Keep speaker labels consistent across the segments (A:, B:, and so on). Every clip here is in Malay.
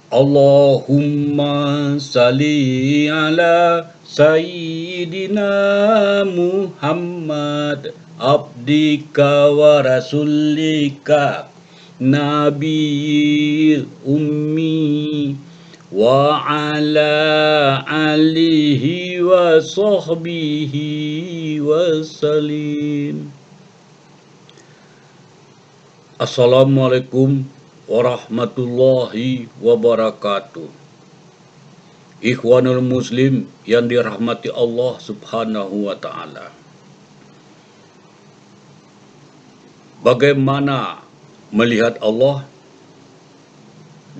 A: Allahumma salli ala Sayyidina Muhammad abdika wa rasulika Nabi ummi wa ala alihi wa sahbihi wa salim. Assalamualaikum warahmatullahi wabarakatuh. Ikhwanul Muslim yang dirahmati Allah Subhanahu wa Ta'ala. Bagaimana melihat Allah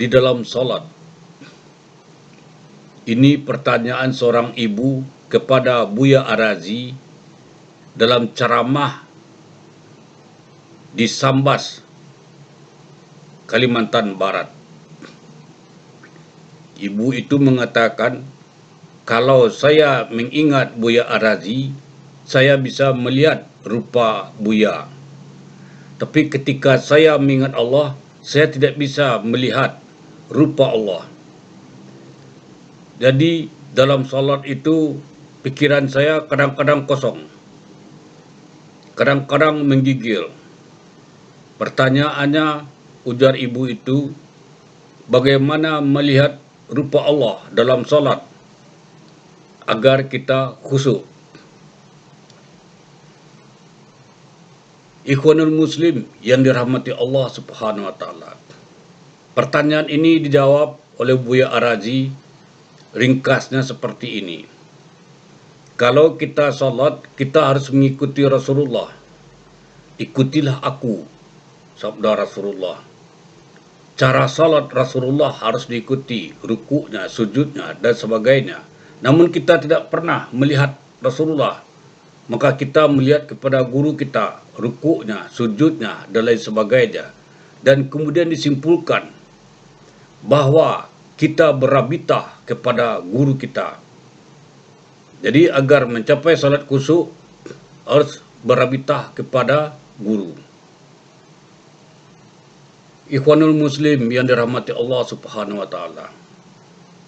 A: di dalam salat? Ini pertanyaan seorang ibu kepada Buya Arazi dalam ceramah di Sambas, Kalimantan Barat. Ibu itu mengatakan, kalau saya mengingat Buya Arazi, saya bisa melihat rupa Buya. Tapi ketika saya mengingat Allah, saya tidak bisa melihat rupa Allah. Jadi dalam salat itu, pikiran saya kadang-kadang kosong, kadang-kadang menggigil. Pertanyaannya, ujar ibu itu, bagaimana melihat rupa Allah dalam salat agar kita khusyuk? Ikhwanul Muslim yang dirahmati Allah Subhanahu wa Ta'ala. Pertanyaan ini dijawab oleh Buya Arazi ringkasnya seperti ini. Kalau kita salat, kita harus mengikuti Rasulullah. Ikutilah aku, sabda Rasulullah. Cara salat Rasulullah harus diikuti, rukuknya, sujudnya, dan sebagainya. Namun kita tidak pernah melihat Rasulullah, maka kita melihat kepada guru kita, rukuknya, sujudnya, dan lain sebagainya. Dan kemudian disimpulkan bahwa kita berabitah kepada guru kita. Jadi agar mencapai salat khusyuk, harus berabitah kepada guru. Ikhwanul Muslim yang dirahmati Allah Subhanahu wa Ta'ala.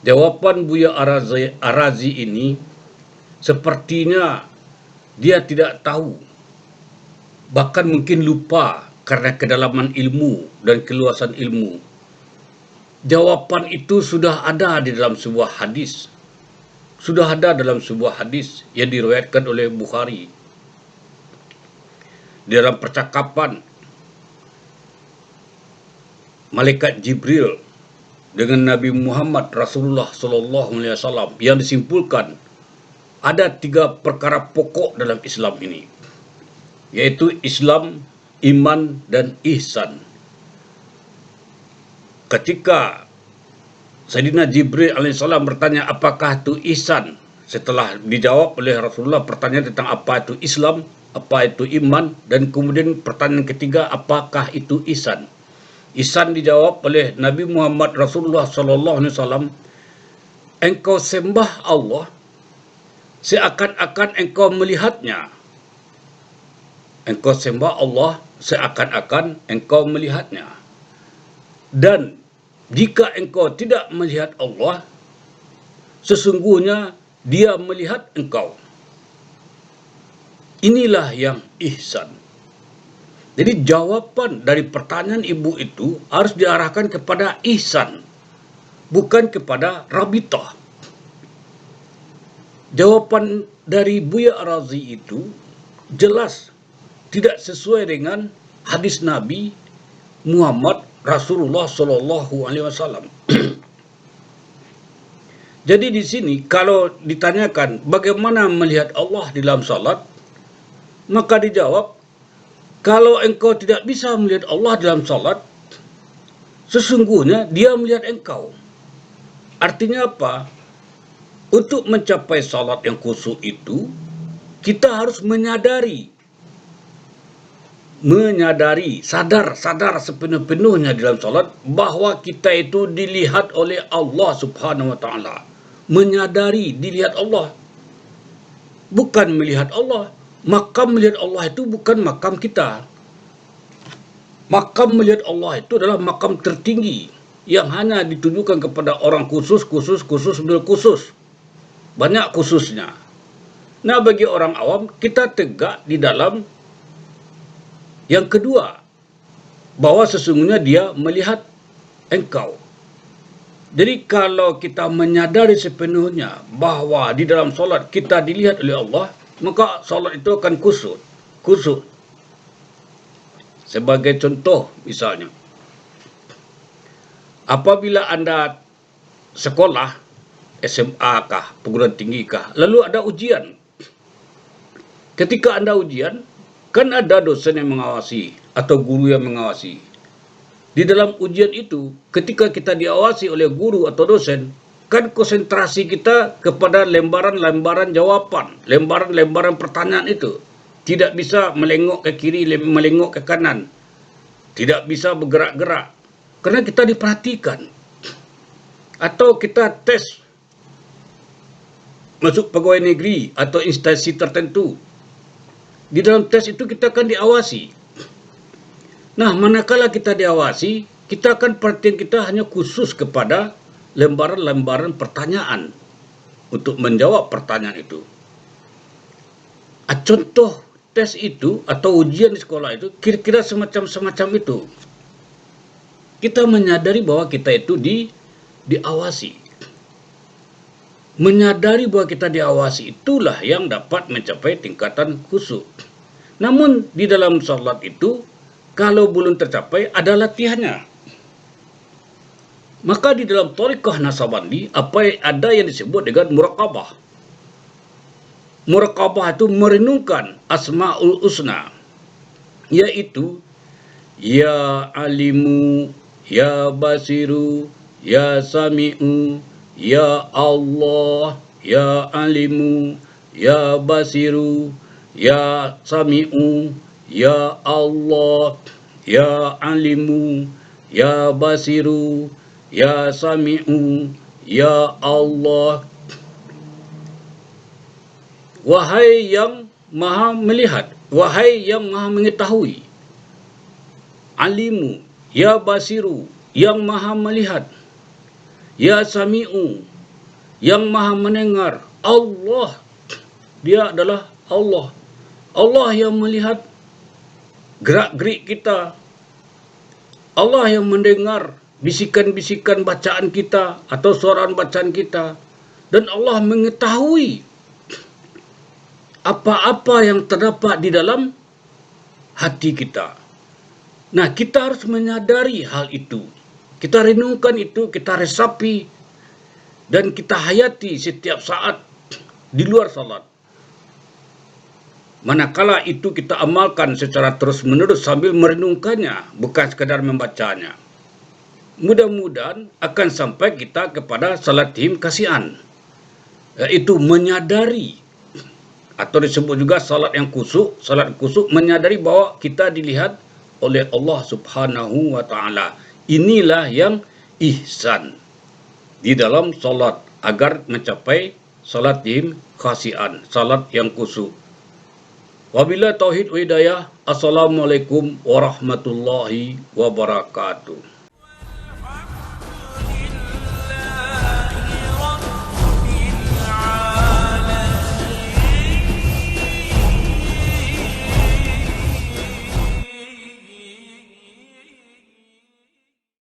A: Jawaban Buya Arazi ini sepertinya dia tidak tahu, bahkan mungkin lupa karena kedalaman ilmu dan keluasan ilmu. Jawaban itu sudah ada di dalam sebuah hadis. Sudah ada dalam sebuah hadis yang diriwayatkan oleh Bukhari. Di dalam percakapan Malaikat Jibril dengan Nabi Muhammad Rasulullah SAW yang disimpulkan ada 3 perkara pokok dalam Islam ini, yaitu Islam, iman, dan ihsan. Ketika Sayyidina Jibril alaihissalam bertanya apakah itu ihsan, setelah dijawab oleh Rasulullah pertanyaan tentang apa itu Islam, apa itu iman, dan kemudian pertanyaan ketiga apakah itu ihsan. Ihsan dijawab oleh Nabi Muhammad Rasulullah SAW, engkau sembah Allah seakan-akan engkau melihatnya. Engkau sembah Allah seakan-akan engkau melihatnya. Dan jika engkau tidak melihat Allah, sesungguhnya Dia melihat engkau. Inilah yang ihsan. Jadi jawaban dari pertanyaan ibu itu harus diarahkan kepada ihsan, bukan kepada rabitah. Jawaban dari Buya Arazi itu jelas tidak sesuai dengan hadis Nabi Muhammad Rasulullah SAW. Jadi di sini kalau ditanyakan bagaimana melihat Allah di dalam salat, maka dijawab, kalau engkau tidak bisa melihat Allah dalam salat, sesungguhnya Dia melihat engkau. Artinya apa? Untuk mencapai salat yang khusyuk itu, kita harus menyadari, sadar sepenuh-penuhnya di dalam salat bahwa kita itu dilihat oleh Allah Subhanahu wa Ta'ala. Menyadari dilihat Allah, bukan melihat Allah. Makam melihat Allah itu bukan makam kita. Makam melihat Allah itu adalah makam tertinggi yang hanya ditujukan kepada orang khusus, banyak khususnya. Nah, bagi orang awam, kita tegak di dalam yang kedua, bahwa sesungguhnya dia melihat engkau. Jadi kalau kita menyadari sepenuhnya bahwa di dalam solat kita dilihat oleh Allah, maka solat itu akan kusut. Sebagai contoh misalnya, apabila Anda sekolah, SMA kah, perguruan tinggi kah, lalu ada ujian. Ketika Anda ujian, kan ada dosen yang mengawasi atau guru yang mengawasi. Di dalam ujian itu, ketika kita diawasi oleh guru atau dosen, kan konsentrasi kita kepada lembaran-lembaran jawaban, lembaran-lembaran pertanyaan itu. Tidak bisa melengok ke kiri, melengok ke kanan. Tidak bisa bergerak-gerak. Karena kita diperhatikan. Atau kita tes masuk pegawai negeri atau instansi tertentu. Di dalam tes itu kita akan diawasi. Nah, manakala kita diawasi, kita akan perhatian kita hanya khusus kepada lembaran-lembaran pertanyaan untuk menjawab pertanyaan itu. Contoh tes itu atau ujian di sekolah itu kira-kira semacam itu. Kita menyadari bahwa kita itu diawasi. Menyadari bahwa kita diawasi itulah yang dapat mencapai tingkatan khusyuk. Namun di dalam salat itu, kalau belum tercapai ada latihannya. Maka di dalam thariqah Naqsyabandi ada yang disebut dengan muraqabah. Muraqabah itu merenungkan Asmaul Husna, yaitu Ya Alimu, Ya Basiru, Ya Sami'u, Ya Allah, Ya Alimu, Ya Basiru, Ya Sami'u, Ya Allah, Ya Alimu, Ya Basiru, Ya Sami'u, Ya Allah. Wahai yang maha melihat, wahai yang maha mengetahui. Alimu, Ya Basiru, yang maha melihat. Ya Sami'u, yang maha mendengar. Allah, dia adalah Allah. Allah yang melihat gerak-gerik kita. Allah yang mendengar bisikan-bisikan bacaan kita atau suaraan bacaan kita. Dan Allah mengetahui apa-apa yang terdapat di dalam hati kita. Nah, kita harus menyadari hal itu. Kita renungkan itu, kita resapi, dan kita hayati setiap saat di luar salat. Manakala itu kita amalkan secara terus-menerus sambil merenungkannya, bukan sekadar membacanya. Mudah-mudahan akan sampai kita kepada salat him kasihan, yaitu menyadari, atau disebut juga salat yang khusyuk. Salat khusyuk menyadari bahwa kita dilihat oleh Allah Subhanahu wa taala. Inilah yang ihsan di dalam salat agar mencapai salat him khasian, salat yang khusyuk. Wabillahi tauhid wa hidayah. Assalamualaikum warahmatullahi wabarakatuh.